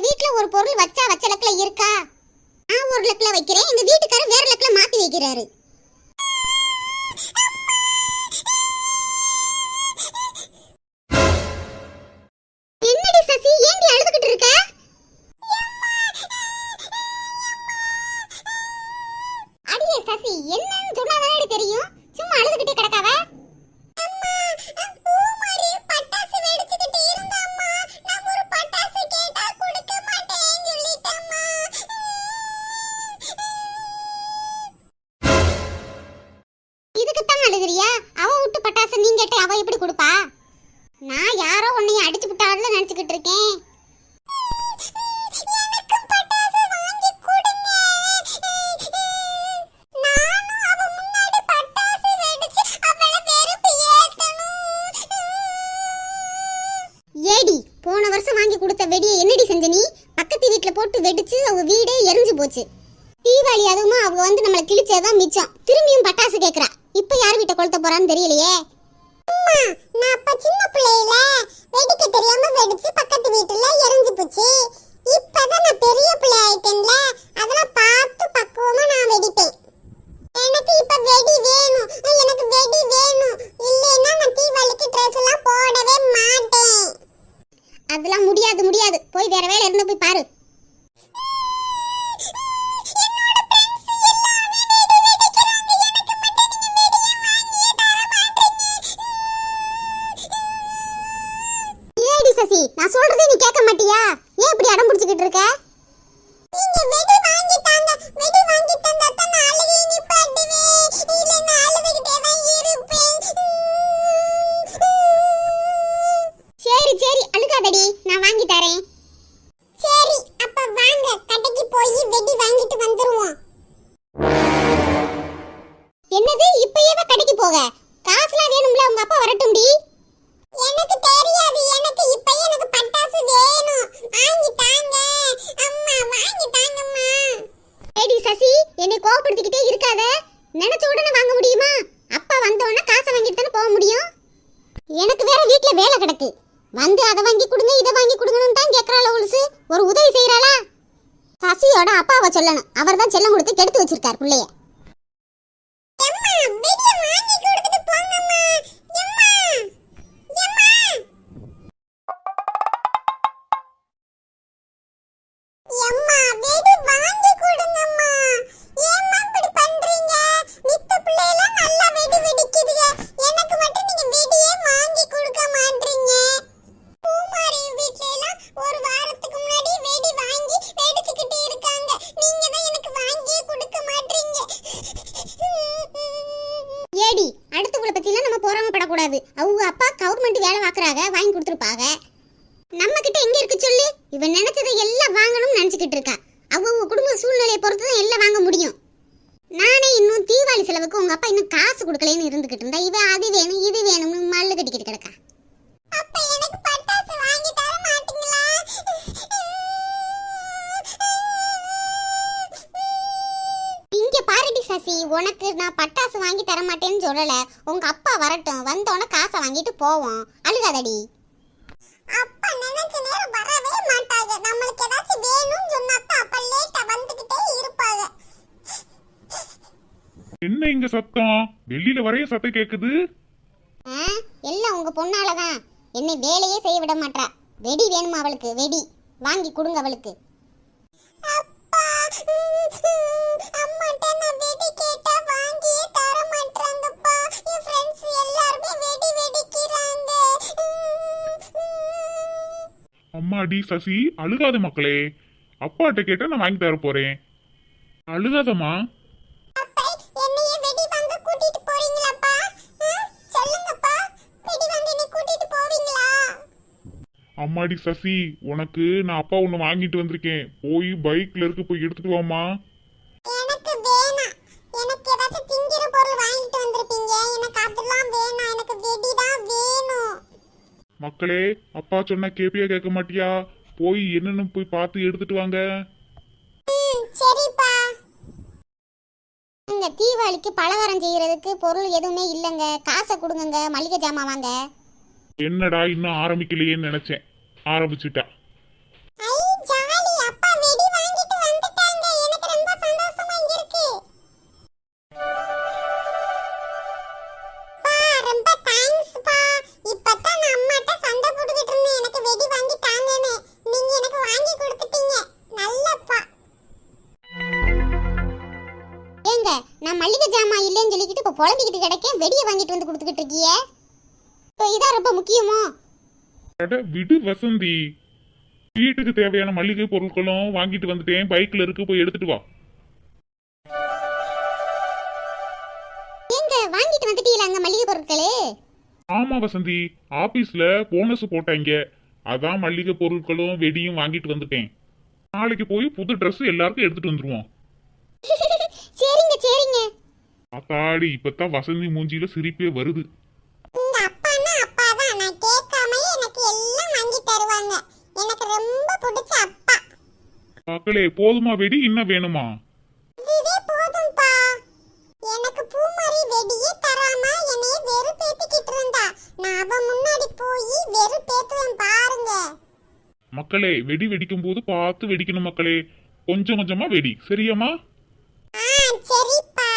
வீட்ல ஒரு பொருள் வச்ச லக்குல இருக்கா? நான் ஒரு லக்குல வைக்கிறேன், எங்க வீட்டுக்காரர் வேற லக்குல மாத்தி வைக்கிறாரு. என்னடி சசி, ஏன்டி அழுதுகிட்டு இருக்க? அடியே சசி, என்னன்னு சொன்னாதானே தெரியும், சும்மா அழுதுகிட்டே கிடக்காவ. அவ விட்டு பட்டாசு நீங்க கேட்ட அவ எப்படி கொடுப்பா? நான் யாரோ உன்னைய அடிச்சு விட்டாள்னு நினைச்சுக்கிட்டு இருக்கேன். ஏடி, போன வருஷம் வாங்கி கொடுத்த வெடியை என்னடி செஞ்ச நீ? பக்கத்து வீட்டுல போட்டு வெடிச்சு அவ வீடே எரிஞ்சு போச்சு. தீபாவளி அதுவும் அவங்க வந்து நம்மள கிழிச்சதான் மிச்சம். திரும்பியும் பட்டாசு கேக்குறா. இப்ப யார் வீட்டை கொளுத்த போறான்னு தெரியலையே. அம்மா, நான் அப்ப சின்ன பிள்ளையில வெடிக்க தெரியாம வெடிச்சு பக்கத்து வீட்டுல எரிஞ்சு போச்சு. இப்பதான் நான் பெரிய பிள்ளை ஆயிட்டேன்ல, அதெல்லாம் பார்த்து பக்குவமா நான் வெடிப்பேன். எனக்கு இப்ப வெடி வேணும், எனக்கு வெடி வேணும். இல்லைன்னா நான் தீபாவளிக்கு ட்ரெஸ் எல்லாம் போடவே மாட்டேன். அதெல்லாம் முடியாது. போய் வேற வேலை இருந்தா போய் பாரு. சசி, நான் சொல்றதே நீ கேட்க மாட்டியா? ஏன் இப்படி அடம் பிடிச்சிட்டு இருக்க? நீங்க வெடி வாங்கி தந்தா தான் நான் அழுகை நிப்பாட்டுவேன். இல்ல நான் அழுதுகிட்டே தான் இருப்பேன். சரி அழுகாதடி, நான் வாங்கி தரேன். சரி, அப்ப வாங்க கடைக்கு போய் வெடி வாங்கிட்டு வந்துருவோம். என்னது, இப்பயே கடைக்கு போக? காசுலாம் வேணும்ல, உங்க அப்பா வரட்டும்டி. எனக்கு தெரியாது, எனக்கு இப்பயே எனக்கு பட்டாசு வேணும். வாங்கி தாங்க அம்மா, வாங்கி தாங்கம்மா. ஏடி சசி, என்னை கோவப்படுத்திக்கிட்டே இருக்காத. நினைச்ச உடனே வாங்க முடியுமா? அப்பா வந்த உடனே காசை வாங்கிட்டு தானே போக முடியும். எனக்கு வேற வீட்ல வேலை கிடக்கு. வந்து அதை வாங்கி கொடுங்க இதை வாங்கி கொடுங்கன்னு தான் கேட்கறாள. ஒழுசு ஒரு உதவி செய்யறாளா? சசியோட அப்பாவை சொல்லணும், அவர் தான் செல்லம் கொடுத்து கெடுத்து வச்சிருக்கார் பிள்ளைய. கூடாது. அவங்க அப்பா கவர்மெண்ட் வேலை பார்க்கறாங்க, வாங்கி கொடுத்துருப்பாங்க. நம்ம கிட்ட எங்க இருக்கு சொல்லு? இவன் நினைச்சதை எல்லாம் வாங்கணும்னு நினைச்சுக்கிட்டு இருக்கா. அவங்க குடும்ப சூழ்நிலையை பொறுத்து தான் எல்லாம் வாங்க முடியும். நானே இன்னும் தீபாவளி செலவுக்கு உங்க அப்பா இன்னும் காசு கொடுக்கலன்னு இருந்துகிட்டு இருந்தா, இவன் அது வேணும் இது வேணும்னு மல்லு கட்டிக்கிட்டு கிடக்கா. அப்பா, எனக்கு பட்டாசு வாங்கி தர மாட்டீங்களா? இங்க பாருடி சசி, உனக்கு நான் பட்டாசு வாங்கி தர மாட்டேன்னு சொல்லல. உங்க அப்பா வரட்டும், வந்தோடனே காசை வாங்கிட்டு போவோம். அழுகாதடி. அப்பா நினைச்ச நேரம் வரவே மாட்டாங்க. நம்மளுக்கு ஏதாச்சும் வேணும்னு சொன்னா அப்பா லேட்டா வந்துகிட்டே இருப்பாங்க. என்ன இங்க சத்தம்? வெளியில வரைய சத்தம் கேக்குது. எல்லாம் உங்க பொண்ணாலதான். என்னை வேலையே செய்ய விட மாட்டா. வெடி வேணுமா அவளுக்கு? வெடி வாங்கி கொடுங்க அவளுக்கு. அப்பா, அம்மாட்ட நான் வெடி கேட்டா வாங்கியே தர மாட்டறாங்கப்பா. என் ஃப்ரெண்ட்ஸ் எல்லாரும் வெடி வெடிக்கிறாங்க. அம்மாடி சசி, அழுகாத மக்களே. அப்பாட்ட கேட்டா நான் வாங்கி தர போறேன். அழுகாதம்மா. அம்மாடி சசி, உனக்கு நான் அப்பா ஒண்ணு வாங்கிட்டு வந்திருக்கேன். போய் பைக்ல இருக்கு, போய் எடுத்துட்டு வாமா. எனக்கு வேணாம். எனக்கு ஏதாச்சும் திங்கிற பொருள் வாங்கிட்டு வந்திருப்பீங்க. எனக்கு அதெல்லாம் வேணாம். எனக்கு வெடி தான் வேணும். மக்களே, அப்பா சொன்னா கேப்பியா கேட்க மாட்டியா? போய் என்னன்னு போய் பார்த்து எடுத்துட்டு வாங்க. சரிப்பா. இந்த தீபாவளிக்கு பலகாரம் செய்யறதுக்கு பொருள் எதுவுமே இல்லங்க. காசை கொடுங்க, மளிகை ஜாமான் வாங்க. என்னடா இன்னும் ஆரம்பிக்கலையேன்னு நினைச்சேன். ஆரம்பிச்சுட்டா. கிடைக்க வெடியை வாங்கிட்டு வந்து கொடுத்துக்கிட்டு இருக்கியே, இப்போ இதான் ரொம்ப முக்கியமோ? அட விடு வசந்தி, வீட்டுக்கு தேவையான மளிகை பொருட்களும் வாங்கிட்டு வந்துட்டேன், பைக்ல இருக்கு, போய் எடுத்துட்டு வா. எங்க வாங்கிட்டு வந்துட்டீங்களாங்க மளிகை பொருட்களே? ஆமா வசந்தி, ஆபீஸ்ல போனஸ் போட்டாங்க, அதான் மளிகை பொருட்களும் வெடியும் வாங்கிட்டு வந்துட்டேன். நாளைக்கு போய் புது Dress எல்லாருக்கும் எடுத்துட்டு வந்துருவோம். சரிங்க சரிங்க. அத்தாடி, இப்பதான் வசந்தி மூஞ்சியில சிரிப்பே வருது. உங்க அப்பான்னா அப்பாதான், நான் கேட்காமயே எனக்கு எல்லாம் வாங்கி தருவாங்க. எனக்கு ரொம்ப பிடிச்ச அப்பா. மக்களே, போதுமா வெடி, இன்னும் வேணுமா? இதுவே போதும்பா. எனக்கு பூமாரி வெடியே தராம என்னைய வெறுப்பேத்திக்கிட்டு இருந்தா, நான் அவ முன்னாடி போய் வெறுப்பேத்துவேன் பாருங்க. மக்களே, வெடி வெடிக்கும் போது பார்த்து வெடிக்கணும் மக்களே, கொஞ்சம் கொஞ்சமா வெடி, சரியாமா? சரிப்பா.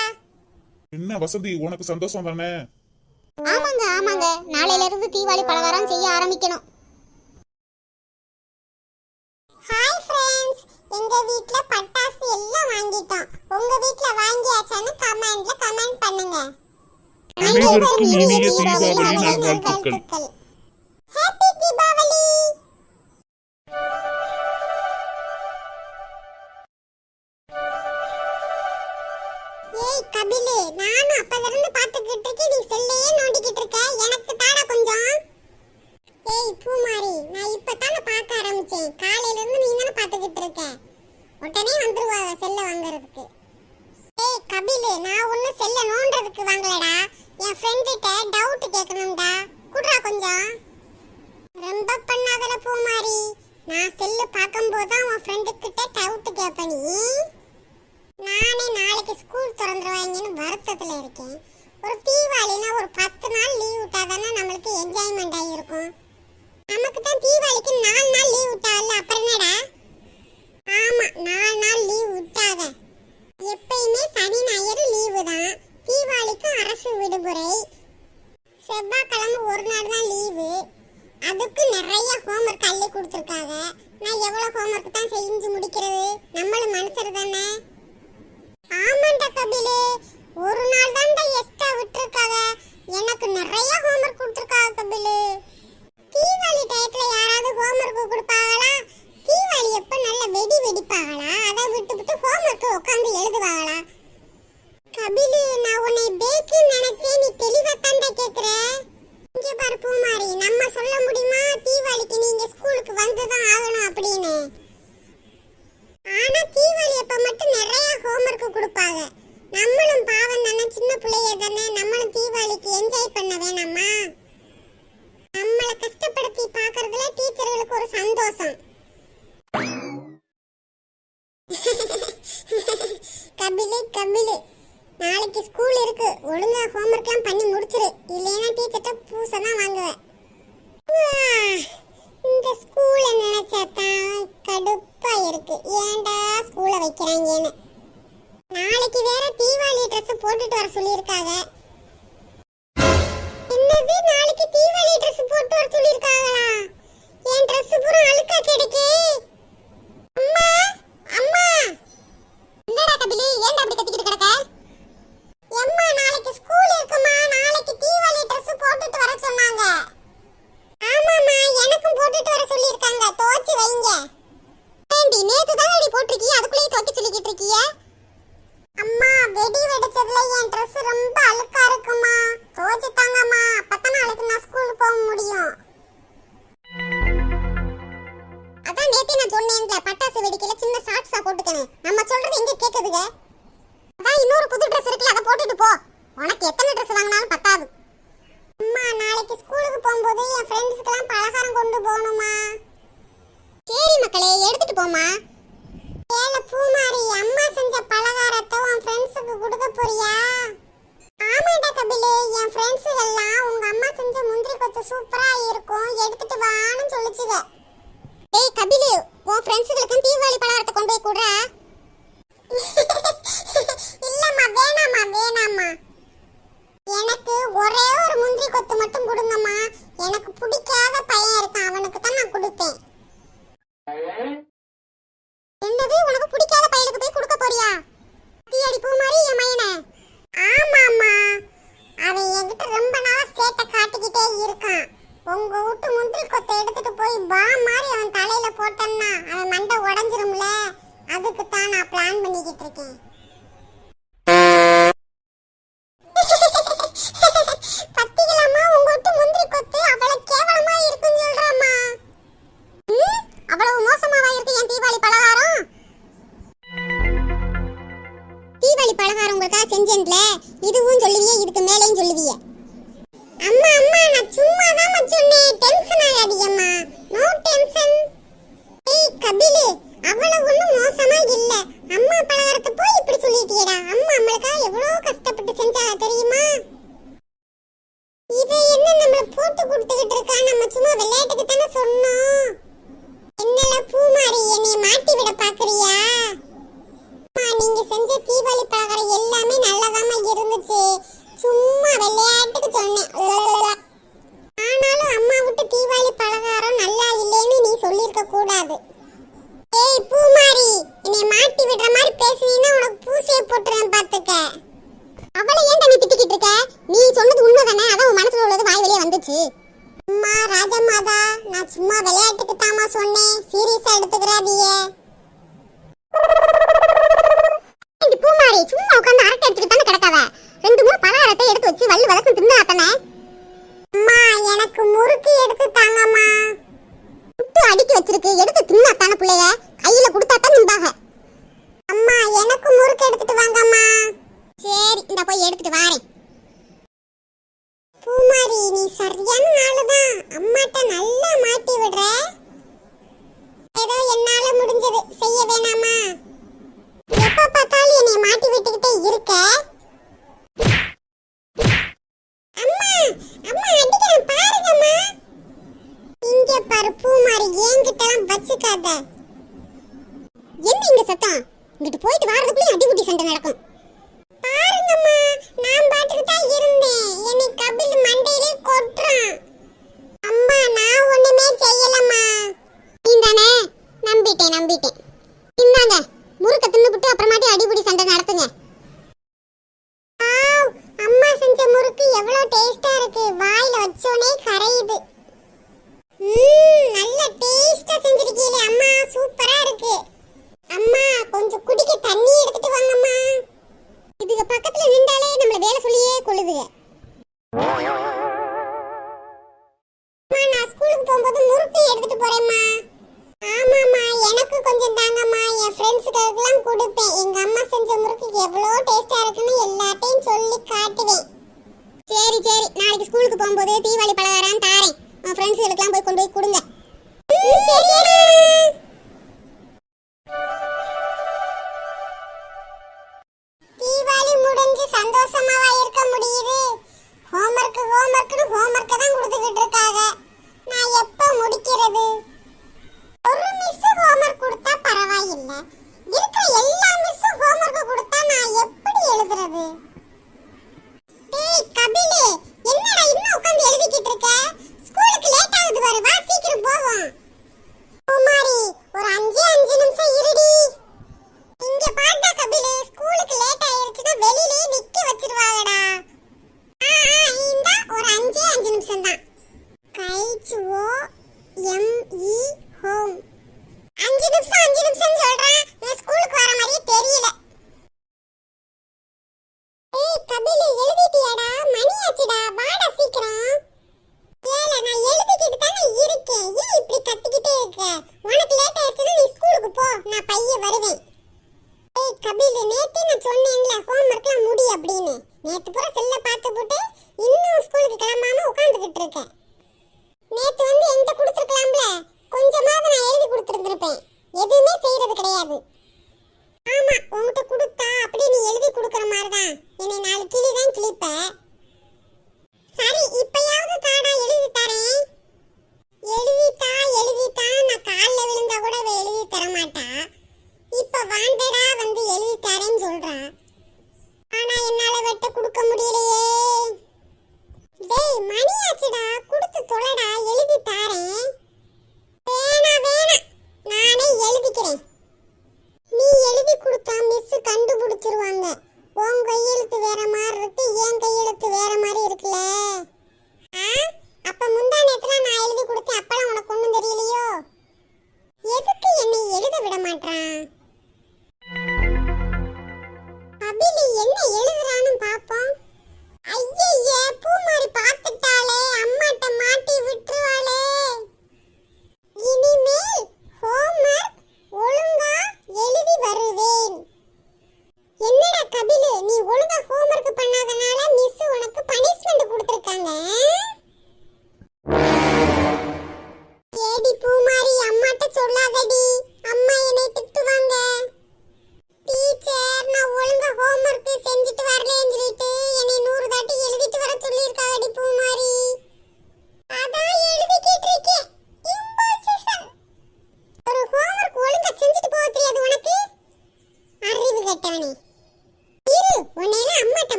என்ன வசந்தி, உனக்கு சந்தோஷம் தானே? ஆமாங்க ஆமாங்க, நாளையில இருந்து தீபாவளி பலகாரம் செய்ய ஆரம்பிக்கணும். ஹாய் ஃப்ரெண்ட்ஸ், எங்க வீட்ல பட்டாசு எல்லாம் வாங்கிட்டோம். உங்க வீட்ல வாங்கியாச்சான்னு கமெண்ட்ல கமெண்ட் பண்ணுங்க. அனைவருக்கும் இனிய தீபாவளி நல்வாழ்த்துக்கள். ஹேப்பி தீபாவளி. ஏய் கபிலு, நானும் அப்பல இருந்து பாத்துக்கிட்டு இருக்கேன், நீ செல்லையே நோண்டிக்கிட்டு இருக்க. எனக்கு தாடா கொஞ்சம். ஏய் பூமாரி, நான் இப்பதானே பார்க்க ஆரம்பிச்சேன், காலையில இருந்து நீ தானே பாத்துக்கிட்டு இருக்க. உடனே வந்துருவாங்க செல்ல வாங்குறதுக்கு. ஏய் கபிலு, நான் ஒன்னும் செல்ல நோண்டறதுக்கு வாங்கலடா, என் ஃப்ரெண்ட்கிட்ட டவுட் கேட்கணும்டா, குடுறா கொஞ்சம். ரொம்ப பண்ணாதல பூமாரி, நான் செல்ல பார்க்கும்போது தான் உன் ஃப்ரெண்டுக்கிட்ட டவுட் கேட்ப நீ. நானே நாளைக்கு ஸ்கூல் திறந்துருவாங்கன்னு வருத்தத்துல இருக்கேன். ஒரு தீபாவளினா ஒரு 10 நாள் லீவ் விட்டாதானே நம்மளுக்கு என்ஜாய்மெண்ட் ஆகிருக்கும். நமக்கு தான் தீபாவளிக்கு 4 நாள் லீவ் விட்டால, அப்புறம் என்னடா? ஆமா, 4 நாள் லீவ் விட்டாங்க. எப்பயுமே சனி ஞாயிறு லீவு தான், தீபாவளிக்கு அரசு விடுமுறை. செவ்வாய்க்கிழமை ஒரு நாள் தான் லீவு, அதுக்கு நிறைய ஹோம்ஒர்க் அள்ளி கொடுத்துருக்காங்க. நான் எவ்வளவு ஹோம்ஒர்க் தான் செஞ்சு முடிக்கிறது? நம்மளும் மனுஷர் தானே. ஆமாண்டா கபிலு, ஒரு நாள் தான்டா எக்ஸ்ட்ரா விட்டுருக்காங்க, எனக்கு நிறைய ஹோம்ஒர்க் கொடுத்துருக்காங்க கபிலு. தீபாவளி டயத்துல யாராவது ஹோம்ஒர்க் கொடுப்பாங்களா? தீபாவளி எப்ப நல்ல வெடி வெடிப்பாங்களா? அதை விட்டு ஹோம்ஒர்க் உட்காந்து எழுதுவாங்களா? கபிலு, நான் உன்னை பேக்குன்னு நினைச்சேன், நீ தெளிவா தாண்டா கேக்குற. இங்க பாரு பூமாரி, நம்ம சொல்ல முடியுமா தீபாவளிக்கு நீங்க ஸ்கூலுக்கு வந்துதான் ஆகணும் அப்படின்னு? ஆனா தீபாவளி அப்ப மட்டும் நிறைய ஹோம்ஒர்க் கொடுப்பாங்க. நம்மளும் பாவம் தானே, சின்ன பிள்ளைய தானே, நம்மளும் தீபாவளிக்கு என்ஜாய் பண்ண வேணாமா? நம்மள கஷ்டப்படுத்தி பாக்குறதுல டீச்சர்களுக்கு ஒரு சந்தோஷம். கபிலு கபிலு, நாளைக்கு ஸ்கூல் இருக்கு, ஒழுங்கா ஹோம்ஒர்க்லாம் பண்ணி முடிச்சிரு, இல்லைன்னா டீச்சர்ட்ட பூசதான் வாங்குவேன். இந்த ஸ்கூல நினைச்சாதான் கடுப்பா இருக்கு, ஏன்டா ஸ்கூல வைக்கிறாங்கன்னு. நாளைக்கு வேற தீபாவளி ட்ரெஸ் போட்டுட்டு வர சொல்லியிருக்காங்க. என்னது, நாளைக்கு தீபாவளி ட்ரெஸ் போட்டு வர சொல்லியிருக்காங்களா? என் ட்ரெஸ் பூரா அழுக்கா கிடக்கே. அம்மா அம்மா. என்னடா கபிலு, ஏன்டா அப்படி கத்திக்கிட்டு கிடக்க? அம்மா, நாளைக்கு ஸ்கூல் இருக்குமா, நாளைக்கு தீபாவளி ட்ரெஸ் போட்டுட்டு வர சொன்னாங்க. ஆமாமா, எனக்கும் போட்டுட்டு வர சொல்லிருக்காங்க, துவைச்சு வைங்க. ஏண்டி, நேத்து தான் வெடி போட்டுருக்கீங்க, அதுக்குள்ளேயே துவைக்க சொல்லிக்கிட்டு இருக்கீங்க? அம்மா, வெடி வெடிச்சதுல என் ட்ரெஸ் ரொம்ப அழுக்கா இருக்குமா, துவைச்சு தாங்கம்மா, அப்பதான் நாளைக்கு நான் ஸ்கூலுக்கு போக முடியும். அதான் நேத்தே நான் சொன்னேன்ல, பட்டாசு வெடிக்கல, சின்ன ஷார்ட்ஸா போட்டுக்கணும். நம்ம சொல்றது எங்க கேக்குதுங்க? அதான் இன்னொரு புது ட்ரெஸ் இருக்குல்ல, அதை போட்டுட்டு போ, உனக்கு எத்தனை ட்ரெஸ் வாங்கினாலும் பத்தாது. அம்மா, நாளைக்கு ஸ்கூலுக்கு போகும்போது என் ஃப்ரெண்ட்ஸ்க்கெல்லாம் பலகாரம் கொண்டு போகணுமா? சரி மக்களே, எடுத்துட்டு போமா. ஏல பூமாரி, அம்மா செஞ்ச பலகாரத்தை உன் ஃப்ரெண்ட்ஸுக்கு கொடுக்க போறியா? ஆமாடா கபிலு, என் ஃப்ரெண்ட்ஸ் எல்லாம் உங்க அம்மா செஞ்ச முந்திரி கொத்து சூப்பரா இருக்கும், எடுத்துட்டு வான்னு சொல்லுச்சுங்க. ஏய் கபிலு, உன் ஃப்ரெண்ட்ஸ்களுக்கு தீபாவளி பலகாரத்தை கொண்டு போய் கொடுறா. இல்லம்மா, வேணாம்மா வேணாம்மா, எனக்கு ஒரே ஒரு முந்திரி கொத்து மட்டும் கொடுங்கம்மா, எனக்கு பிடிக்காத பையன் இருக்கான், அவனுக்கு தான் நான் கொடுப்பேன். என்னது, உனக்கு பிடிக்காத பையனுக்கு போய் கொடுக்க போறியா? தீயடி பூமாரி, என் மயனே. ஆமாம்மா, வீட்டு ரொம்ப நாளா சேட்டை காட்டிக்கிட்டே இருக்கான். உங்க வீட்டு முந்திரி கொத்தை எடுத்துட்டு போய் பாம் மாதிரி அவன் தலையில போட்டேன்னா அவன் மண்டை உடைஞ்சிரும்ல. அதுக்கு தான் நான் பிளான் பண்ணிக்கிட்டு இருக்கேன். பத்திகளாமா உங்க வீட்டு முந்திரி கொத்து அவ்வளவு கேவலமா இருக்குன்னு சொல்றாமா. அவ்வளவு மோசமாவா இருக்கு என் தீபாவளி பலகாரம்? தீபாவளி பலகாரம் உங்களுக்காக செஞ்சேன்ல, இதுவும் சொல்லுவியே, இதுக்கு மேலேயும் சொல்லுவியே. அம்மா அம்மா நான் சும்மா தான் சொன்னேன், டென்ஷன் ஆகாதீங்கம்மா. No tension. ஏய் கபிலு, அவ்வளவு ஒண்ணும் மோசமா இல்ல. அம்மா பலகாரத்தை போய் இப்படி சொல்லிட்டியேடா. அம்மா நம்மளுக்காக எவ்வளவு கஷ்டப்பட்டு செஞ்சாங்க தெரியுமா? இவ என்ன நம்மள போட்டு கொடுத்துக்கிட்டு இருக்கா? நம்ம சும்மா விளையாட்டுக்கு தானே சொன்னோம். என்னல பூமாரி, என்னை மாட்டி விட பாக்குறியா? நீங்க செஞ்ச தீபாவளி பலகாரம் எல்லாமே நல்லதாமா இருந்துச்சு. சும்மா விளையாட்டுக்கு சொன்னேன். ஆனாலும் அம்மா விட்டு தீபாவளி பலகாரம் நல்லா இல்லைன்னு நீ சொல்லிருக்க கூடாது. ஏய் பூமாரி, என்னை மாட்டி விடுற மாதிரி பேசுனீன்னா உனக்கு பூசையை போட்டுறேன் பாத்துக்க. அவளை ஏன்டா நீ திட்டிக்கிட்டு இருக்க? நீ சொன்னது உண்மைதானே? அதான் உன் மனசுல உள்ளது வாய் வெளியே வந்துச்சு. அம்மா ராஜமாதா, நான் சும்மா விளையாட்டுக்கு தாமா சொன்னேன், சீரியஸா எடுத்துக்கிறாதீங்க. பூமாரி சும்மா உட்கார்ந்து அரட்டை அடிச்சுட்டு தானே கிடக்காத. 2-3 பலகாரத்தை எடுத்து வச்சு வள்ளு வதக்கு தின்னாதானே. அம்மா எனக்கு முறுக்கு எடுத்து தாங்கம்மா. புட்டு அடிக்கி வச்சிருக்கு, எடுத்து தின்னாதானே பிள்ளைய. கையில கொடுத்தாதான் நிம்பாக. அம்மா எனக்கு முறுக்கு எடுத்துட்டு வாங்கம்மா. சரி இந்த போய் எடுத்துட்டு வாரேன். பூமாரி நீ சரியான ஆளுதான். அம்மாட்ட நல்லா மாட்டி விடுற. ஏதோ என்னால முடிஞ்சது செய்ய வேணாமா? எப்ப பார்த்தாலும் என்னை மாட்டி விட்டுக்கிட்டே இருக்க. அம்மா அம்மா அடிக்கிறேன் பாருங்கம்மா. இங்க பாரு பூமாரி, என்கிட்டலாம் வச்சுக்காத. என்ன இங்க சத்தம்? இங்கிட்டு போயிட்டு வாரதுக்குள்ளே அடிபுடி சண்டை நடக்கும். பாருங்கம்மா, நான் பாட்டுக்கு தான் இருந்தேன். என்னை கபில் மண்டையிலே கொட்டுறான். அம்மா நான் ஒண்ணுமே செய்யலம்மா. நீதானே? நம்பிட்டேன். இந்தாங்க முறுக்க தின்னுபிட்டு அப்புறமாட்டி அடிபுடி சண்டை நடத்துங்க. அம்மா செஞ்ச முறுக்கு எவ்வளவு டேஸ்டா இருக்கு. வாயில வச்சோனே கரையுது. நல்ல டேஸ்டா செஞ்சிருக்கீங்களே அம்மா, சூப்பரா இருக்கு. அம்மா கொஞ்சம் குடிக்க தண்ணி எடுத்துட்டு வாங்கம்மா. இதுக்கு பக்கத்துல நின்றாலே நம்மள வேலை சொல்லியே கொள்ளுதுங்க. நான் ஸ்கூலுக்கு போகும்போது முறுக்கு எடுத்துட்டு போறேம்மா. ஆமாம்மா எனக்கு கொஞ்சம் தாங்கம்மா. என் ஃப்ரெண்ட்ஸுக்கெல்லாம் கொடுப்பேன். எங்க அம்மா செஞ்ச முறுக்கு எவ்வளோ டேஸ்டா இருக்குன்னு எல்லாத்தையும் சொல்லி காட்டுவேன். சரி நாளைக்கு ஸ்கூலுக்கு போகும்போது தீபாவளி பலகாரம் தாரேன். உன் ஃப்ரெண்ட்ஸுகளுக்கெல்லாம் போய் கொண்டு போய் கொடுங்க. தீபாவளி முடிஞ்சு சந்தோஷமாவா இருக்க முடியுது? ஹோம்வொர்க்கை தான் கொடுத்துக்கிட்டு இருக்காங்க. நான் எப்ப முடிக்கிறது? ஒரு மிஸ் ஹோம்வொர்க் கொடுத்தா பரவாயில்லை, இருக்கிற எல்லா மிஸ்ஸும் ஹோம்வொர்க் கொடுத்தா நான் எப்படி எழுதுறது? டேய் கபிலு, என்னடா இன்னும் உட்கார்ந்து எழுதிக்கிட்டு இருக்க? ஸ்கூலுக்கு லேட் ஆகுது பாரு, வா சீக்கிரம் போவோம். குமாரி ஒரு 5 நிமிஷம் இருடி. இங்க பாருடா கபிலு, ஸ்கூலுக்கு லேட் ஆயிருச்சுனா வெளியிலே நிக்க வச்சிருவாங்கடா. இந்த ஒரு 5 நிமிஷம் தான். கைச்சுவோ எம்இ ஹோம். 5 நிமிஷம் சொல்றேன். நான் ஸ்கூலுக்கு வர மாதிரியே தெரியல. ஏய் கபிலு, எழுதிட்டியாடா? மணி ஆச்சுடா, வாடா சீக்கிரம். ஏல நான் எழுதிக்கிட்டு தானே இருக்கேன். ஏன் இப்படி கத்திக்கிட்டே இருக்க? உனக்கு லேட் ஆயிடுச்சுனா நீ ஸ்கூலுக்கு போ, நான் பைய வருவேன். ஏய் கபிலு, நேத்து நான் சொன்னேன்ல ஹோம்வொர்க்லாம் முடி அப்படின்னு. நேத்து பூரா செல்ல பார்த்து போட்டு இன்னும் ஸ்கூலுக்கு கிளம்பாம உட்கார்ந்துகிட்டு இருக்கேன்.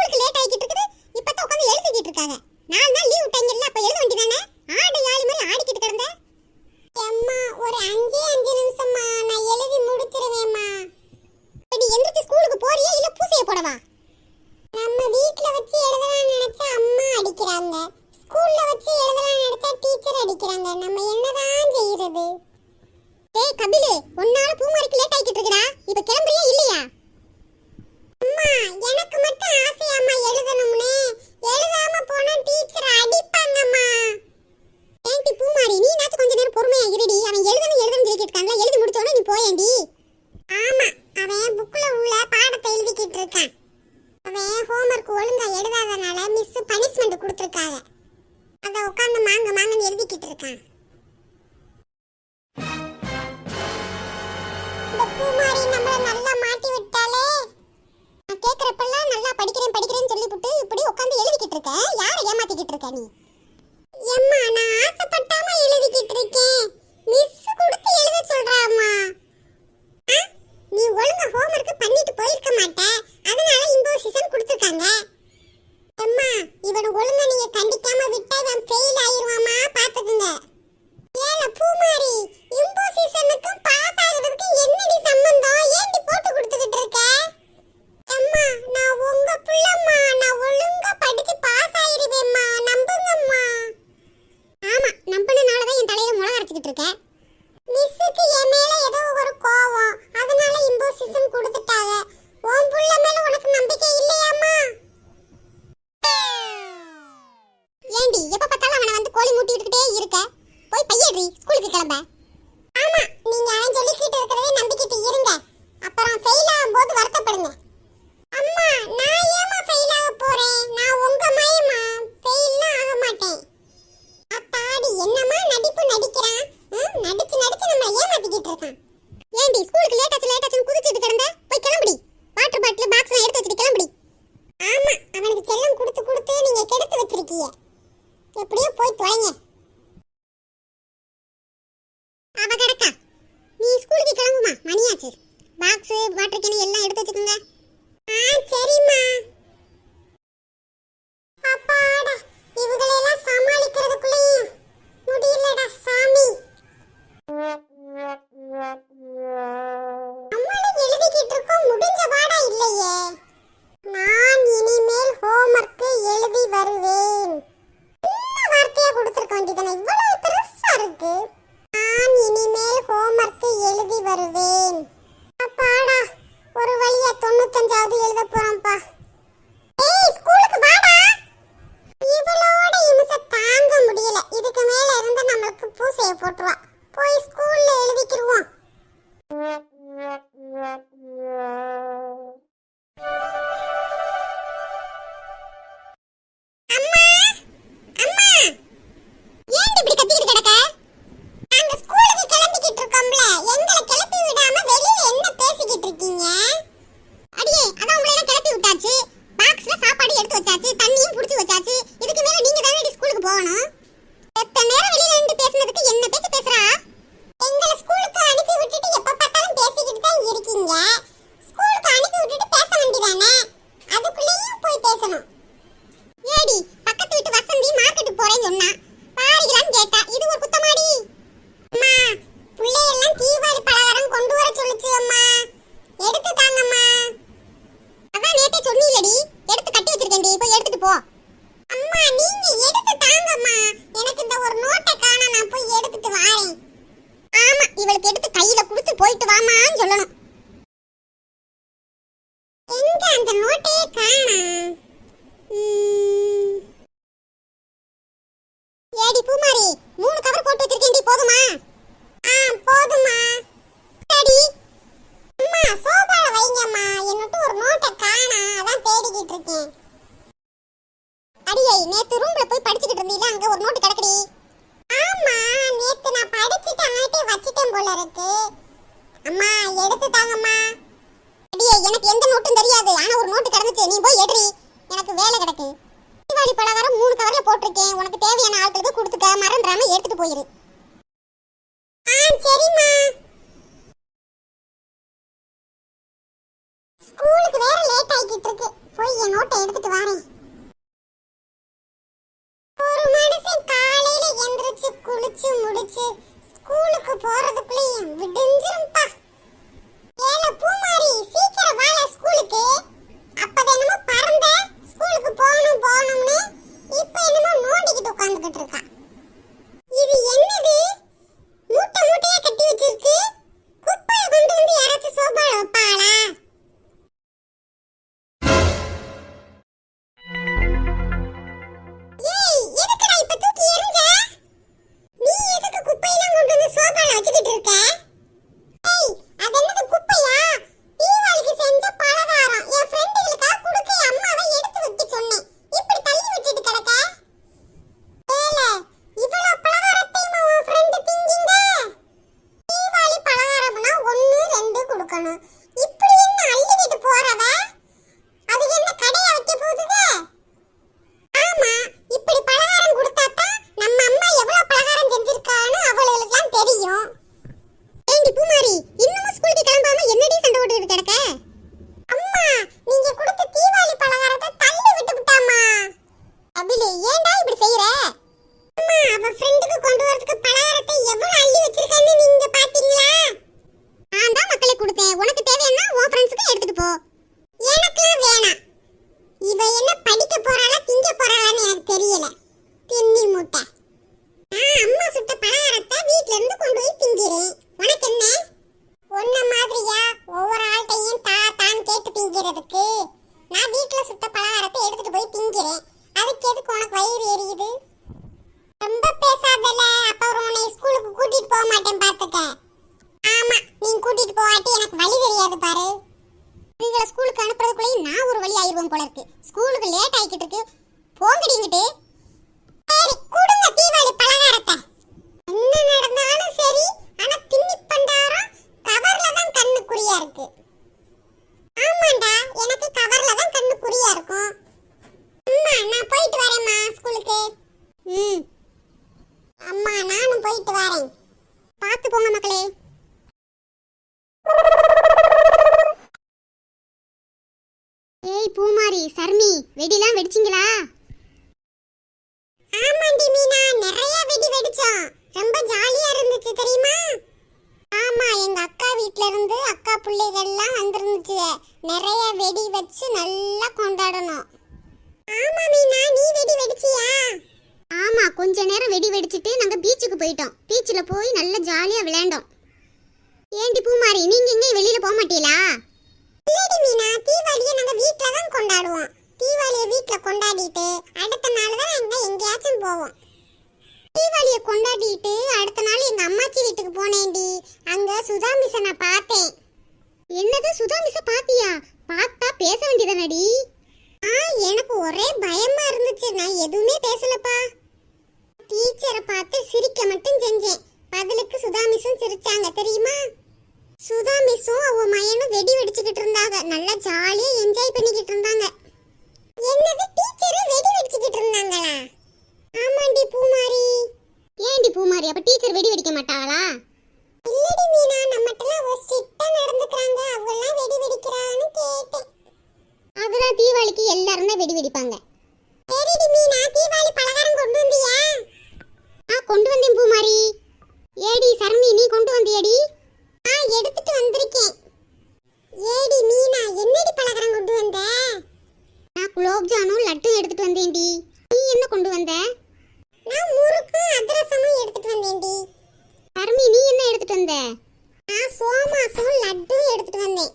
ஸ்கூலுக்கு லேட் ஆகிட்டு இருக்குது. இப்பதான் உட்கார்ந்து எழுதிக்கிட்டு இருக்காங்க. 4 நாள் லீவ் விட்டாங்கல்ல, அப்ப எழுத வேண்டியதானே? ஆடு யாழ் மாதிரி ஆடிக்கிட்டு கிடந்த. அம்மா ஒரு 5 நிமிஷம்மா, நான் எழுதி முடிச்சிருவேம்மா. நீ எந்திரிச்சு ஸ்கூலுக்கு போறியா இல்ல பூசைய போடவா? நம்ம வீட்ல வச்சு எழுதலாம்னு நினைச்சா அம்மா அடிக்குறாங்க. ஸ்கூல்ல வச்சு எழுதலாம்னு நினைச்சா டீச்சர் அடிக்குறாங்க. நம்ம என்னதான் செய்யறது? டேய் கபிலு, உன்னால பூமாரிக்கு லேட் ஆகிட்டு இருக்குடா. இப்ப கிளம்பறியா இல்லையா? அம்மா எனக்கு மட்டும் ஆசையாம்மா எழுதணும்னு. எழுதாம போனா டீச்சர் அடிப்பாங்கம்மா. ஏன்டி பூமாரி, நீ நாச்சு கொஞ்ச நேரம் பொறுமையா இருடி. அவன் எழுதணும்னு சொல்லிட்டு இருக்கான்ல, எழுதி முடிச்சோனே நீ போயேண்டி. ஆமா, அவன் புக்ல உள்ள பாடத்தை எழுதிக்கிட்டு இருக்கான். அவன் ஹோம்வொர்க் ஒழுங்கா எழுதாதனால மிஸ் பனிஷ்மென்ட் கொடுத்திருக்காங்க. அத உட்கார்ந்து மாங்கன்னு எழுதிக்கிட்டு இருக்கான். இந்த பூமாரி நம்மள நல்லா மாட்டி விட்டாலே. நான் கேக்குறப்பெல்லாம் நல்லா படிக்கிறேன்னு சொல்லிவிட்டு இப்படி உட்கார்ந்து எழுதிக்கிட்டு இருக்க. யாரை ஏமாத்திக்கிட்டு இருக்க நீ? அம்மா நான் ஆசைப்பட்டாம எழுதிக்கிட்டு இருக்கேன். மிஸ் கொடுத்து எழுத சொல்றாம்மா. நீ ஒழுங்கா ஹோம்வொர்க் பண்ணிட்டு போயிருக்க மாட்ட, அதனால இம்போசிஷன் கொடுத்திருக்காங்க. அம்மா இவனை ஒழுங்கா நீங்க கண்டிக்காம விட்டா இவன் ஃபெயில் ஆயிருவாமா, பாத்துக்குங்க. ஏல பூமாரி, இம்போசிஷனுக்கும் பாஸ் ஆகிறதுக்கு என்னடி சம்பந்தம்? ஏன்டி போட்டு கொடுத்துக்கிட்டு இருக்க? அம்மா நான் உங்க புள்ளம்மா, நான் ஒழுங்கா படிச்சு பாஸ் ஆயிருவேம்மா, நம்புங்கம்மா. ஆமா, நம்பினனால தான் என் தலையில முளை அரைச்சிக்கிட்டு இருக்கேன். மிஸ்ஸுக்கு என் மேல ஏதோ ஒரு கோவம், அதனால இம்போசிஷன் கொடுத்துட்டாங்க. உன் புள்ள மேல உனக்கு நம்பிக்கை இல்லையாம்மா? ஏண்டி எப்ப பார்த்தாலும் அவனை வந்து கோழி மூட்டி விட்டுக்கிட்டே இருக்க? போய் பையடி ஸ்கூலுக்கு கிளம்ப. ஆமா, நீங்க அவன் சொல்லிக்கிட்டு இருக்கிறதே நம்பிக்கிட்டு இருங்க, அப்புறம் ஃபெயில் ஆகும்போது வருத்தப்படுங்க. அம்மா நான் ஏமா ஃபெயில் ஆக போறேன்? நான் உங்க மயமா, ஃபெயில்லாம் ஆக மாட்டேன். அத்தாடி என்னமா நடிப்பு நடிக்கிறான். நடிச்சு நம்ம ஏமாத்திக்கிட்டு இருக்கான். ஏண்டி ஸ்கூலுக்கு லேட்டாச்சுன்னு குதிச்சிட்டு கிடந்த? போய் கிளம்புடி. வாட்டர் பாட்டில் பாக்ஸ்லாம் எடுத்து வச்சிட்டு கிளம்புடி. ஆமா, அவனுக்கு செல்லம் கொடுத்து நீங்க கெடுத்து வச்சிருக்கீங்க. எப்படியோ போய் தொலைங்க. அவ கிடக்கா, நீ ஸ்கூலுக்கு கிளம்புமா, மணியாச்சு. பாக்ஸ் வாட்டர் கேன் எல்லாம் எடுத்து வச்சுக்கோங்க. சரிம்மா. அப்பாடா, இவங்களெல்லாம் சமாளிக்கிறதுக்குள்ளேயும் முடியலடா சாமி. நம்மளும் எழுதிக்கிட்டு இருக்கோம், முடிஞ்ச பாடா இல்லையே. நான் இனிமேல் ஹோம்வொர்க் எழுதி வருவேன். என்ன வார்த்தையா கொடுத்திருக்க வேண்டியதானே, இவ்வளவு பெருசா இருக்கு. நான் இனிமேல் ஹோம்வொர்க் எழுதி வருவேன். அப்பாடா, ஒரு வழியா 95வது எழுத போறோம்ப்பா. ஏய் ஸ்கூலுக்கு வாடா. இவளோட இம்சை தாங்க முடியல. இதுக்கு மேல இருந்து நமக்கு பூசைய போட்டுவா. போய் ஸ்கூல்ல எழுதிக்கிருவோம். அம்மா அம்மா, ஏன் இப்படி கத்திக்கிட்டு கிடக்க? நாங்க ஸ்கூலுக்கு கிளம்பிக்கிட்டு இருக்கோம்ல, எங்களை கிளப்பி விடாம வெளிய என்ன பேசிக்கிட்டு இருக்கீங்க? அடியே, அதான் உங்களை எல்லாம் கிளப்பி விட்டாச்சு. பாக்ஸ்ல சாப்பாடு எடுத்து வச்சாச்சு, தண்ணியும் புடிச்சு வச்சாச்சு. இதுக்கு மேல நீங்க தானே ஸ்கூலுக்கு போகணும். எத்தனை நேரம் வெளியில நின்று பேசுனதுக்கு என்ன பேச்சு பேசுறா? எங்களை ஸ்கூலுக்கு அனுப்பி விட்டுட்டு எப்ப பார்த்தாலும் பேசிக்கிட்டு தான் இருக்கீங்க. ஸ்கூலுக்கு அனுப்பி விட்டுட்டு பேச வேண்டியதானே? அதுக்குள்ளேயும் போய் பேசணும். ஏடி, பக்கத்து வீட்டு வசந்தி மார்க்கெட்டுக்கு போறேன்னு சொன்னா, பாரிகளான்னு கேட்டா, இது ஒரு குத்தமாடி? அம்மா, பிள்ளையெல்லாம் தீபாவளி பலகாரம் கொண்டு வர சொல்லுச்சு அம்மா, எடுத்து தாங்கம்மா. அதான் நேத்தே சொன்னீலடி, எடுத்து கட்டி வச்சிருக்கேன்டி, போய் எடுத்துட்டு போ. அம்மா நீங்க எடுத்து தாங்கம்மா, எனக்கு இந்த ஒரு நோட்டை காணா, நான் போய் எடுத்துட்டு வரேன். ஆமா, இவளுக்கு எடுத்து கையில கொடுத்து போயிட்டு வாமான்னு சொல்லணும். எங்க அந்த நோட்டையே காணா? ஏடி பூமாரி, 3 கவர் போட்டு வச்சிருக்கேன்டி, போதுமா? போதுமா. சரி அம்மா, சோபால வைங்கம்மா, என்னட்டு ஒரு நோட்டை காணா, அதான் தேடிக்கிட்டு இருக்கேன். அடியே, நேத்து ரூம்ல போய் படிச்சிட்டு இருந்தீல, அங்க ஒரு நோட்டு கிடக்குடி. ஆமா, நேத்து நான் படிச்சிட்டு அங்கேயே வச்சிட்டேன் போல இருக்கு. அம்மா எடுத்து தாங்கம்மா. அடியே, எனக்கு எந்த நோட்டும் தெரியாது, ஆனா ஒரு நோட்டு கிடந்துச்சு, நீ போய் எடுடி, எனக்கு வேலை கிடக்கு. தீபாவளி பலகாரம் 3 கவர்ல போட்டிருக்கேன், உனக்கு தேவையான ஆட்களுக்கு கொடுத்துக்க, மறந்துடாம எடுத்துட்டு போயிரு. சரிம்மா. ஸ்கூலுக்கு வேற லேட் ஆகிட்டு இருக்கு, போய் என் நோட்டை எடுத்துட்டு வா. வரேன். ஒரு மனுஷன் காலையில எந்திரிச்சு குளிச்சு முடிச்சு ஸ்கூலுக்கு போறதுக்குள்ளேயும் விடிஞ்சிரும்பா. ஏல பூமாரி, சீக்கிரம் வாழ ஸ்கூலுக்கு. அப்பதான் என்னமோ பறந்த ஸ்கூலுக்கு போகணும் போகணும்னு இப்ப என்னமோ நோண்டிக்கிட்டு உட்காந்துக்கிட்டு இருக்கா. இது என்னது? மூட்டை மூட்டையா கட்டி வச்சிருக்கு. குப்பையை கொண்டு வந்து யாராச்சும் சோபால வைப்பாளா? ஏய், எதுக்குடா இப்ப தூக்கி எறிஞ்ச? நீ எதுக்கு குப்பையெல்லாம் கொண்டு வந்து சோபால வச்சுக்கிட்டு இருக்க? ஏய், அது என்னது குப்பையா? தீபாவளிக்கு செஞ்ச பலகாரம் என் ஃப்ரெண்டுகளுக்காக கொடுக்க அம்மாவை எடுத்து வைக்க சொன்னேன். இப்படி தள்ளி வச்சிட்டு கிடக்க. ஏலே, இவ்வளவு பலகாரத்தையுமா உன் ஃப்ரெண்டு திங்கிங்க? தீபாவளி பலகாரம்னா 1 2 கொடுக்கணும். இப்படி என்ன அள்ளிக்கிட்டு போறவ? அது என்ன கடையா வைக்க போகுதுங்க? ஆமா, இப்படி பலகாரம் கொடுத்தாதான் நம்ம அம்மா எவ்வளவு பலகாரம் செஞ்சிருக்கான்னு அவளுக்கெல்லாம் தெரியும். ஏண்டி பூமாரி, இன்னமும் ஸ்கூலுக்கு கிளம்பாம என்னடி சண்டை போட்டுட்டு கிடக்க? அம்மா, நீங்க கொடுத்த தீபாவளி பலகாரத்தை தள்ளி விட்டு விட்டாமா. அபிலே, ஏன்டா இப்படி செய்யற? அம்மா, அவ ஃப்ரெண்டுக்கு கொண்டு வரதுக்கு பலகாரத்தை எவ்வளவு அள்ளி வச்சிருக்கான்னு நீங்க பாத்தீங்களா? நான் தான் மக்களே கொடுத்தேன். உனக்கு தேவைன்னா உன் ஃப்ரெண்ட்ஸ்க்கு எடுத்துட்டு போ. எனக்குலாம் வேணாம். இவ என்ன படிக்க போறாளா திங்க போறாளான்னு எனக்கு தெரியல. தின்னி மூட்டை. நான் அம்மா சுட்ட பலகாரத்தை வீட்ல இருந்து கொண்டு போய் திங்கிறேன். உனக்கு என்ன? ஒன்ன மாதிரியா ஒவ்வொரு ஆள்கிட்டையும் தான் கேட்டு திங்கிறதுக்கு? நான் வீட்ல சுட்ட பலகாரத்தை எடுத்துட்டு போய் திங்கிறேன். அதுக்கு எதுக்கு உனக்கு வயிறு எரியுது? ரொம்ப பேசாதல. அப்புறம் உன்னை ஸ்கூலுக்கு கூட்டிட்டு போக மாட்டேன் பாத்துக்க. ஆமா, நீ கூட்டிட்டு போகாட்டி எனக்கு வழி தெரியாது பாரு. இதுல ஸ்கூலுக்கு அனுப்புறதுக்குள்ளேயும் நான் ஒரு வழி ஆயிருவேன் போல இருக்கு. ஸ்கூலுக்கு லேட் ஆகிக்கிட்டு இருக்கு. போங்கடிங்கிட்டு. சரி, கொடுங்க தீபாவளி பலகாரத்தை. என்ன நடந்தாலும் சரி, ஆனா தின்னி பண்டாரம் கவர்ல தான் கண்ணு குறியா இருக்கு. ஆமாண்டா, எனக்கு கவர்ல தான் கண்ணு குறியா இருக்கும். அம்மா, நான் போயிட்டு வரேம்மா ஸ்கூலுக்கு. அம்மா, நானும் போயிட்டு வரேன். பார்த்து போங்க மக்களே. ஏய் பூமாரி, சர்மி, வெடிலாம் வெடிச்சிங்களா? ஆமாண்டி மீனா, நிறைய வெடி வெடிச்சோம். ரொம்ப ஜாலியா இருந்துச்சு தெரியுமா? ஆமா, எங்க அக்கா வீட்ல இருந்து அக்கா பிள்ளைகள்லாம் வந்திருந்துச்சு. நிறைய வெடி வச்சு நல்லா கொண்டாடணும். ஆமா மீனா, நீ வெடி வெடிச்சியா? ஆமா, கொஞ்ச நேரம் வெடி வெடிச்சிட்டு நாங்க பீச்சுக்கு போயிட்டோம். பீச்சில் போய் நல்லா ஜாலியா விளையாண்டோம். ஏண்டி பூமாரி, நீங்க எங்கேயும் வெளியில போக மாட்டீங்களா? இல்லடி மீனா, தீபாவளியை நாங்க வீட்ல தான் கொண்டாடுவோம். தீபாவளியை வீட்ல கொண்டாடிட்டு அடுத்த நாள் தான் நாங்க எங்கேயாச்சும் போவோம். தீபாவளியை கொண்டாடிட்டு அடுத்த நாள் எங்க அம்மாச்சி வீட்டுக்கு போனேன்டி. அங்க சுதா மிஸ் நான் பார்த்தேன். என்னது, சுதா மிஸ் பாத்தியா? பார்த்தா பேச வேண்டியதானடி? எனக்கு ஒரே பயமா இருந்துச்சு. நான் எதுவுமே பேசலப்பா. டீச்சரை பார்த்து சிரிக்க மட்டும் செஞ்சேன். பதிலுக்கு சுதா மிஸ்ஸும் சிரிச்சாங்க தெரியுமா? சுதா மிஸ்ஸும் அவ மயனும் வெடி வெடிச்சுக்கிட்டு இருந்தாங்க. நல்லா ஜாலியா என்ஜாய் பண்ணிக்கிட்டு இருந்தாங்க. என்னது, டீச்சர் வெடி வெடிச்சுக்கிட்டு இருந்தாங்களா? ஆமாண்டி பூமாரி. ஏண்டி பூமாரி, அப்ப டீச்சர் வெடி வெடிக்க மாட்டாங்களா? இல்லடி மீனா, நம்மட்டலாம் ஒரு ஸ்ட்ரிக்ட்டா நடந்துக்கறாங்க. அவங்கலாம் வெடி வெடிக்கறான்னு கேட்டேன். அதெல்லாம் தீபாவளிக்கு எல்லாரும் தான் வெடி வெடிப்பாங்க. சரிடி மீனா, தீபாவளி பலகாரம் கொண்டு வந்தியா? கொண்டு வந்தேன் பூமாரி. ஏடி சர்மி, நீ கொண்டு வந்தியடி? எடுத்துட்டு வந்திருக்கேன். ஏடி மீனா, என்னடி பலகாரம் கொண்டு வந்த? நான் குலோப் ஜாமுன் லட்டும் எடுத்துட்டு வந்தேன்டி. நீ என்ன கொண்டு வந்த? நான் முறுக்கும் அதிரசமும் எடுத்துட்டு வந்தேன்டி. சர்மி, நீ என்ன எடுத்துட்டு வந்த? நான் சோமாசும் லட்டும் எடுத்துட்டு வந்தேன்.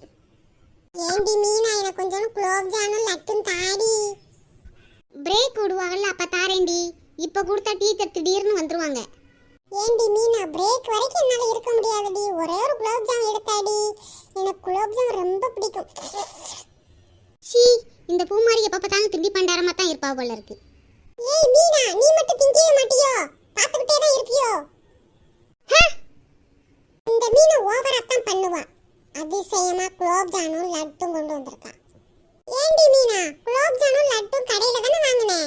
ஏண்டி மீனா, எனக்கு கொஞ்சம் குலோப் ஜாமுன் லட்டும் தாடி. பிரேக் விடுவாங்கல்ல, அப்ப தாரேன்டி. இப்ப கொடுத்தா டீச்சர் திடீர்னு வந்துருவாங்க. ஏண்டி மீனா, பிரேக் வரைக்கும் என்னால இருக்க முடியாதுடி. ஒரே ஒரு குலோப் ஜாம் எடுத்தாடி. எனக்கு குலோப் ஜாம் ரொம்ப பிடிக்கும். சீ, இந்த பூமாரி எப்ப பார்த்தாலும் திண்டி பண்டாரமா தான் இருப்பா போல இருக்கு. ஏய் மீனா, நீ மட்டும் திங்கவே மாட்டியோ? பாத்துக்கிட்டே தான் இருப்பியோ? இந்த மீனா ஓவரா தான் பண்ணுவா. அதிசயமா குலோப் ஜாமுன் லட்டும் கொண்டு வந்திருக்கா. ஏண்டி மீனா, குலோப் ஜாமுன் லட்டும் கடையில தானே வாங்குனே?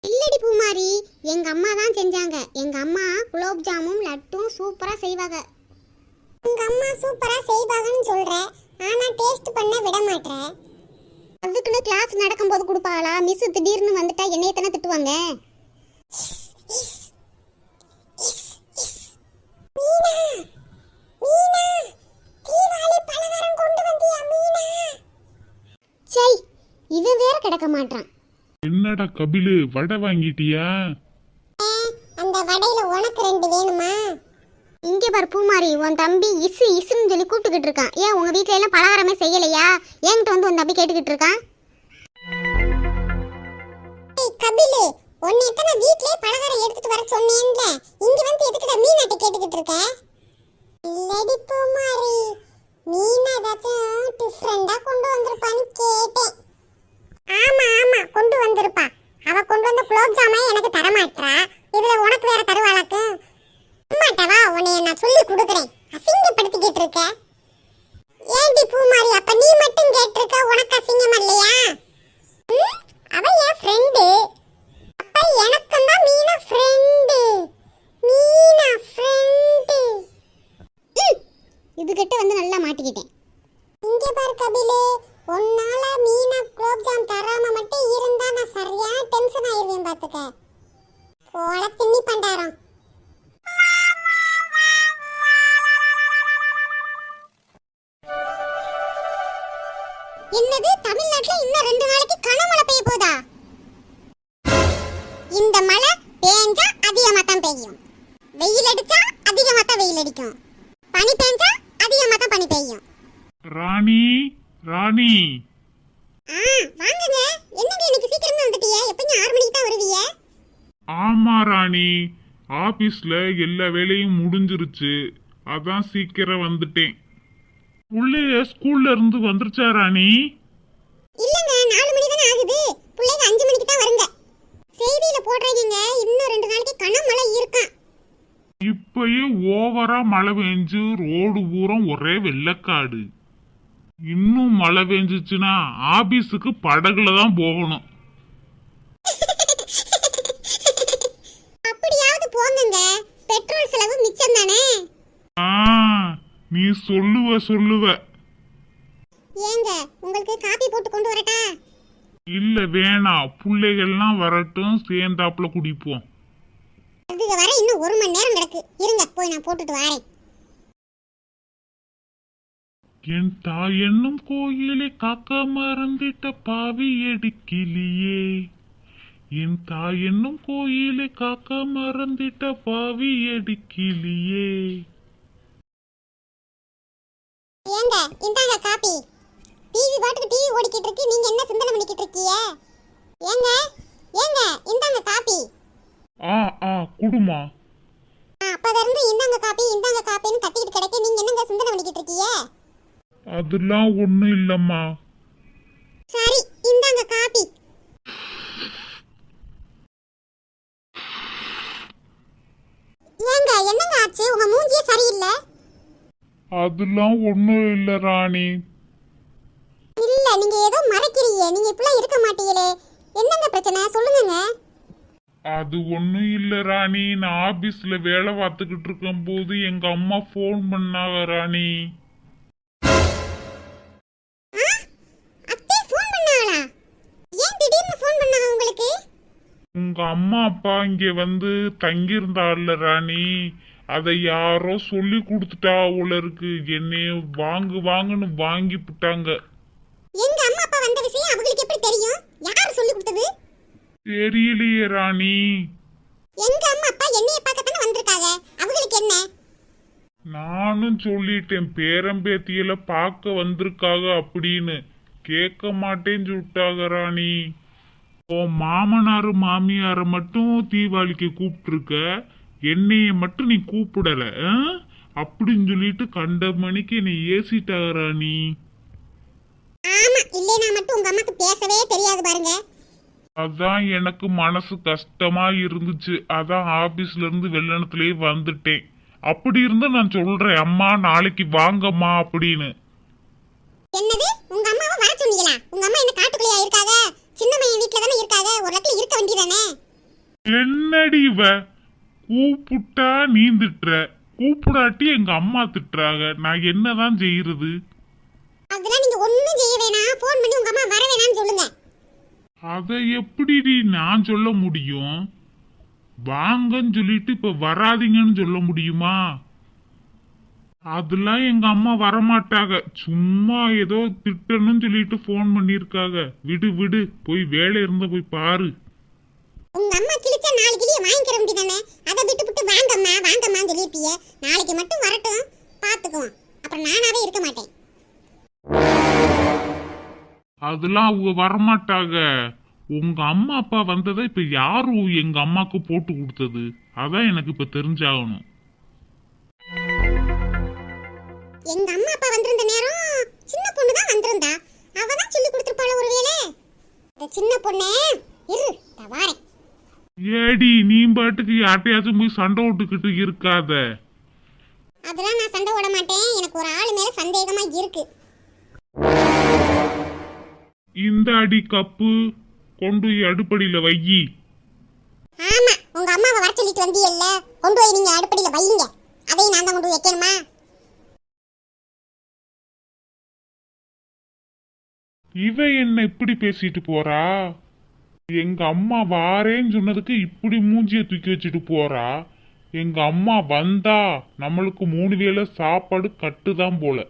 இல்லடி பூமாரி, எங்க அம்மா தான் செஞ்சாங்க. எங்க அம்மா குலோப் ஜாமுன் லட்டும் சூப்பரா செய்வாங்க. உங்க அம்மா சூப்பரா செய்வாங்கன்னு சொல்ற, ஆனா டேஸ்ட் பண்ண விட மாட்டற. அதுக்குன்னு கிளாஸ் நடக்கும்போது கொடுப்பாளா? மிஸ் திடீர்னு வந்துட்டா என்னைய தானே திட்டுவாங்க. சை, இவன் வேற கிடக்க மாட்டான். என்னடா கபிலு, வடை வாங்கிட்டியா? அந்த வடையில உனக்கு 2 வேணுமா? இங்க பாரு பூமாரி, உன் தம்பி இசு இசுன்னு சொல்லி கூப்பிட்டுக்கிட்டு இருக்கான். ஏன் உங்க வீட்ல எல்லாம் பலகாரமே செய்யலையா? என்கிட்ட வந்து உன் தம்பி கேட்டுக்கிட்டு இருக்கான். கபிலு, உன்னை எத்தனை வீட்லயே பலகாரம் எடுத்துட்டு வர சொன்னேன்ல, இங்க வந்து எதுக்குடா மீனாட்ட கேட்டுக்கிட்டு இருக்க? இல்லடி பூமாரி, மீனா ஏதாச்சும் டிஃபரெண்டா கொண்டு வந்திருப்பான்னு கேட்டேன். ஆமா ஆமா, கொண்டு வந்திருப்பா. அவ கொண்டு வந்த குலோப் ஜாமை எனக்கு தர மாட்டா. இதுல உனக்கு வேற தருவாளாக்கு? அம்மாட்டவா, உன்னை நான் சொல்லி கொடுக்குறேன். அசிங்கப்படுத்திக்கிட்டு இருக்க. ஏண்டி பூமாரி, அப்ப நீ மட்டும் கேட்டிருக்க, உனக்கு அசிங்கம் இல்லையா? அவ என் ஃப்ரெண்டு. அப்ப எனக்கும் தான் மீனா ஃப்ரெண்டு. மீனா ஃப்ரெண்டு. இது கிட்ட வந்து நல்லா மாட்டிக்கிட்டேன். இங்க பாரு கபிலே, உன்னால மீனா குலோப் ஜாம் தராம மட்டும் இருந்தா நான் சரியா டென்ஷன் ஆயிருவேன் பாத்துக்க. போட தின்னி பண்டாரம். என்னது, தமிழ்நாட்டுல இன்னும் 2 நாளைக்கு கனமழை பெய்ய போதா? இந்த மழை பேஞ்சா அதிகமா தான் பெய்யும், வெயில் அடிச்சா அதிகமா தான் வெயில் அடிக்கும், பனி பேஞ்சா அதிகமா தான் பனி பெய்யும். ராணி, ராணி. வாங்குங்க. என்னங்க இன்னைக்கு சீக்கிரமா வந்துட்டீங்க? எப்பங்க 6 மணிக்கு தான் வருவீங்க? ஆமா ராணி, ஆபீஸ்ல எல்லா வேலையும் முடிஞ்சிருச்சு, அதான் சீக்கிரம் வந்துட்டேன். உள்ளே ஸ்கூல்ல இருந்து வந்துருச்சா ராணி? இல்லங்க, 4 மணி தானே ஆகுது. பிள்ளைங்க 5 மணிக்கு தான் வருங்க. செய்தியில போடுறீங்க இன்னும் 2 நாளைக்கு கனமழை இருக்காம். இப்பயே ஓவரா மழை பெஞ்சு ரோடு பூரம் ஒரே வெள்ளக்காடு. இன்னும் மழை பெஞ்சிச்சுன்னா ஆபீஸுக்கு படகுல தான் போகணும். அப்படியாவது போங்கங்க, பெட்ரோல் செலவு மிச்சம் தானே. நீ சொல்லுவ. ஏங்க, உங்களுக்கு காபி போட்டு கொண்டு வரட்டா? இல்ல வேணாம், பிள்ளைகள்லாம் வரட்டும், சேர்ந்தாப்புல குடிப்போம். அதுக்கு வர இன்னும் 1 மணி நேரம் கிடக்கு. இருங்க, போய் நான் போட்டுட்டு வரேன். என் தாய் என்னும் கோயிலை காக்க மறந்திட்ட பாவி எடுக்கிலியே, என் தாய் என்னும் கோயிலை காக்க மறந்திட்ட பாவி எடுக்கிலியே. ஏங்க, இந்தாங்க காபி. டிவி பாட்டுக்கு டிவி ஓடிக்கிட்டு இருக்கு, நீங்க என்ன சிந்தனை பண்ணிக்கிட்டு இருக்கீங்க? ஏங்க ஏங்க, இந்தாங்க காபி. குடுமா. அப்பல இருந்து இந்தாங்க காபின்னு கத்திக்கிட்டு கிடக்க, நீங்க என்னங்க சிந்தனை பண்ணிக்கிட்டு இருக்கீங்க? அதெல்லாம் ஒண்ணும் இல்லம்மா. சரி, இந்தாங்க காபி. ஏங்க, என்னங்க ஆச்சு? உங்க மூஞ்சியே சரியில்லை. அதெல்லாம் ஒண்ணும் இல்ல ராணி. இல்ல, நீங்க ஏதோ மறைக்கிறீங்க. நீங்க இப்பலாம் இருக்க மாட்டீங்களே. என்னங்க பிரச்சனை, சொல்லுங்க. அது ஒண்ணும் இல்ல ராணி, நான் ஆபீஸ்ல வேலை பார்த்துக்கிட்டு இருக்கும் போது எங்க அம்மா போன் பண்ணாங்க ராணி. அத்தை போன் பண்ணாங்களா? ஏன் திடீர்னு போன் பண்ணாங்க உங்களுக்கு? உங்க அம்மா அப்பா இங்க வந்து தங்கி இருந்தால ராணி, அதை யாரோ சொல்லி கொடுத்துட்டா உள்ள இருக்கு. என்னைய வாங்குன்னு வாங்கி விட்டாங்க. எங்க அம்மா அப்பா வந்த விஷயம் அவங்களுக்கு எப்படி தெரியும்? யார் சொல்லி கொடுத்தது? தெரியலையே ராணி. எங்க அம்மா அப்பா என்னைய பார்க்க தான வந்திருக்காங்க, அவங்களுக்கு என்ன? நானும் சொல்லிட்டேன், பேரம்பேத்தியில பார்க்க வந்திருக்காங்க அப்படின்னு. கேட்க மாட்டேன்னு சொல்லிட்டாங்க ராணி. ஓ மாமனாரு மாமியார மட்டும் தீபாவளிக்கு கூப்பிட்டுருக்க, என்னைய மட்டும் நீ கூப்பிடல அப்படின்னு சொல்லிட்டு கண்ட மணிக்கு என்னை ஏசிட்டாங்க ராணி. ஆமா, இல்லைனா மட்டும் உங்க அம்மாக்கு பேசவே தெரியாது பாருங்க. அதான் எனக்கு மனசு கஷ்டமா இருந்துச்சு, அதான் ஆபீஸ்ல இருந்து வெள்ளனத்திலேயே வந்துட்டேன். அப்படி இருந்தா நான் சொல்றேன், அம்மா நாளைக்கு வாங்கம்மா அப்படின்னு. என்னது, உங்க அம்மாவை வர சொன்னீங்களா? உங்க அம்மா என்ன காட்டுக்குள்ளயா இருக்காங்க? சின்ன பையன் வீட்ல தானே இருக்காங்க, ஒரு இடத்துல இருக்க வேண்டியதானே? என்னடி இவ, கூப்பிட்டா நீ திட்டுற, கூப்பிடாட்டி எங்க அம்மா திட்டுறாங்க, நான் என்னதான் செய்யறது? அதெல்லாம் நீங்க ஒண்ணும் செய்ய வேணாம். போன் பண்ணி உங்க அம்மா வர வேணாம்னு அதை எப்படி நான் சொல்ல முடியும்? வாங்கன்னு சொல்லிட்டு இப்ப வராதீங்கன்னு சொல்ல முடியுமா? அதெல்லாம் எங்க அம்மா வரமாட்டாங்க. சும்மா ஏதோ திட்டணும்னு சொல்லிட்டு போன் பண்ணிருக்காங்க. விடு விடு, போய் வேலை இருந்தா போய் பாரு. உங்க அம்மா கிழிச்சா 4 கிளிய வாங்கிக்கிற வேண்டியதானே? அதை விட்டு வாங்கம்மா வாங்கம்மான்னு சொல்லிருப்பிய. நாளைக்கு மட்டும் வரட்டும், பாத்துக்குவோம். அப்புறம் நானாவே இருக்க மாட்டேன். அதெல்லாம் அவங்க வரமாட்டாங்க. உங்க அம்மா அப்பா வந்ததை இப்ப யாரு எங்க அம்மாக்கு போட்டு கொடுத்தது? அதான் எனக்கு இப்ப தெரிஞ்சாகணும். எங்க அம்மா அப்பா வந்திருந்த நேரம் சின்ன பொண்ணு தான் வந்திருந்தா. அவ தான் சொல்லி கொடுத்திருப்பாள ஒருவேளை. இந்த சின்ன பொண்ணே இரு தவாரே. ஏடி நீ பாட்டுக்கு யார்ட்டையாச்சும் போய் சண்டை விட்டுக்கிட்டு இருக்காத. அதெல்லாம் நான் சண்டை ஓட மாட்டேன். எனக்கு ஒரு ஆள் மேல சந்தேகமா இருக்கு. இந்த அடி கப்பு கொண்டு போய் அடுப்படியில வையி. ஆமா, உங்க அம்மாவை வர சொல்லிட்டு வந்தீல்ல, கொண்டு போய் நீங்க அடுப்படியில வையுங்க. அதையும் நான் தான் கொண்டு வைக்கணுமா? இவ என்ன இப்படி பேசிட்டு போறா? எங்க அம்மா வாரேன்னு சொன்னதுக்கு இப்படி மூஞ்சிய தூக்கி வச்சுட்டு போறா. எங்க அம்மா வந்தா நம்மளுக்கு 3 வேளை சாப்பாடு கட்டுதான் போல.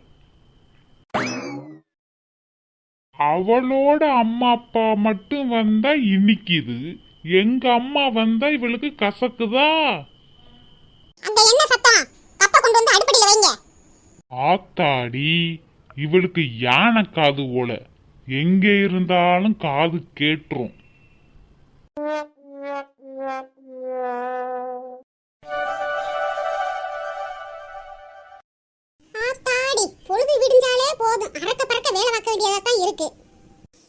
அவளோட அம்மா அப்பா மட்டும் வந்தா இனிக்குது, எங்க அம்மா வந்தா இவளுக்கு கசக்குதா? அந்த என்ன சத்தம்? கப்ப கொண்டு வந்து அடுப்படியில வைங்க. ஆத்தாடி, இவளுக்கு யானை காது போல. எங்க இருந்தாலும் காது கேட்டுரும். ஆத்தாடி, பொழுது விடிஞ்சாலே போதும், அரக்க பறக்க வேலை பார்க்க வேண்டியதா தான் இருக்கு.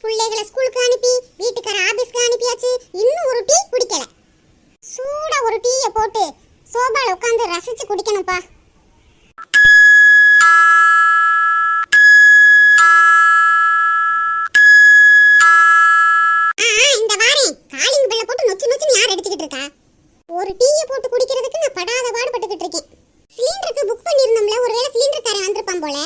பிள்ளைகளை ஸ்கூலுக்கு அனுப்பி வீட்டுக்கார ஆபீஸ்க்கு அனுப்பியாச்சு. இன்னும் ஒரு டீ குடிக்கல. சூடா ஒரு டீயை போட்டு சோபால உட்கார்ந்து ரசிச்சு குடிக்கணும்ப்பா. இந்த வாரேன். காலிங் பெல்ல போட்டு நொச்சு நொச்சுன்னு யார் அடிச்சுக்கிட்டு இருக்கா? ஒரு டீயை போட்டு குடிக்கிறதுக்கு நான் படாத பாடுபட்டுக்கிட்டு இருக்கேன். சிலிண்டருக்கு புக் பண்ணிருந்தோம்ல, ஒருவேளை சிலிண்டர் காரன் வந்திருப்பான் போல.